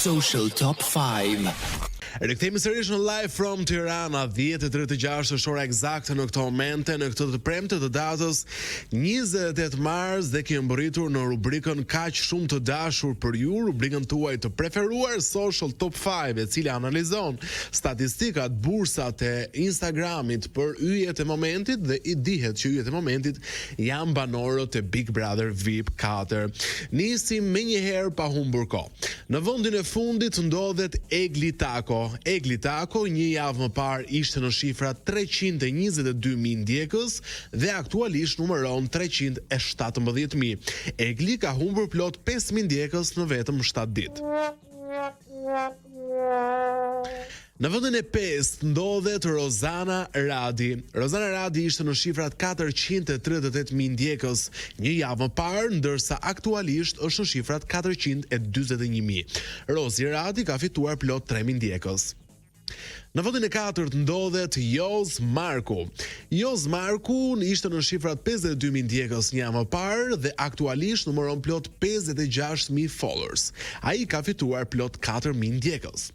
Social Top 5. Rikthehemi sërish në live from Tirana, 10:36 është ora eksakte në këto momente, në këtë të premte të datës 28 mars dhe kemi mbërritur në rubrikën Kaq shumë të dashur për ju, rubrikën tuaj të preferuar Social Top 5, e cila analizon statistikat, bursat e Instagramit për yjet e momentit dhe i dihet që yjet e momentit janë banorët e Big Brother VIP 4. Nisim menjëherë pa humbur kohë. Në vendin e fundit ndodhet Egli Tako, një javë më parë ishte në shifra 322.000 ndjekës dhe aktualisht numëron 317.000. Egli ka humbur plot 5.000 ndjekës në vetëm 7 ditë. Në vendin e 5 ndodhet Rozana Radi. Rozana Radi ishte në shifrat 438.000 ndjekës një javë më parë, ndërsa aktualisht është në shifrat 441.000. Rozi Radi ka fituar plot 3.000 ndjekës. Në vendin e 4 ndodhet Joz Marku. Joz Marku ishte në shifrat 52.000 ndjekës një javë më parë dhe aktualisht numëron plot 56.000 followers. Ai ka fituar plot 4.000 ndjekës.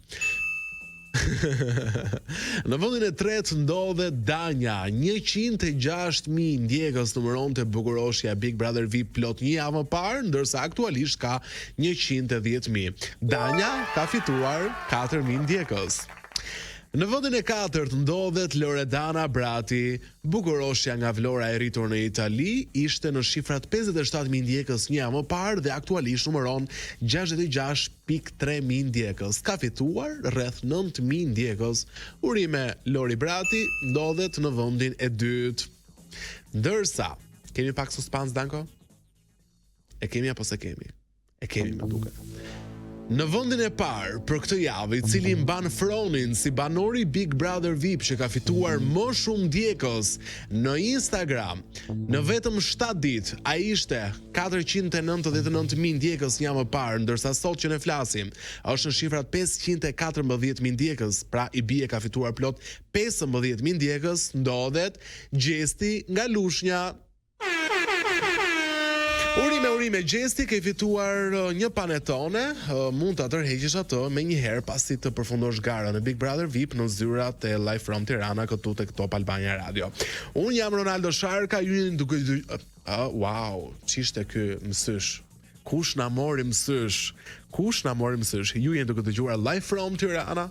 Në vendin e 3 ndodhet Danja, 106.000 ndjekës numëronte bukuroshja Big Brother VIP plot një javë më parë, ndërsa aktualisht ka 110.000. Danja ka fituar 4.000 ndjekës. Në vendin e 4 ndodhet Loredana Brati. Bukuroshja nga Vlora e rritur në Itali ishte në shifrat 57.000 ndjekës një javë më parë dhe aktualisht numëron 66.300 ndjekës. Ka fituar rreth 9.000 ndjekës. Urime Lori Brati ndodhet në vendin e 2. Ndërsa, kemi pak suspans, Danko? E kemi apo se kemi? E kemi më duket. Në vendin e parë për këtë javë, i cili mban fronin si banori Big Brother VIP që ka fituar më shumë ndjekës në Instagram në vetëm 7 ditë, ai ishte 499.000 ndjekës një javë më parë, ndërsa sot që ne flasim është në shifrat 514.000 ndjekës, pra i bie ka fituar plot 15.000 ndjekës, ndodhet Gjesti nga Lushnja. Urime Gjesti, ke fituar një panetone, mund të tërheqësh atë me njëherë pasi të përfundosh gara në Big Brother VIP në zyrat e Live from Tirana këtu tek Top Albania Radio. Unë jam Ronaldo Sharka, ju jeni duke wow, ç'ishte ky mësysh? Kush na mori mësysh? Ju jeni duke dëgjuar Live from Tirana.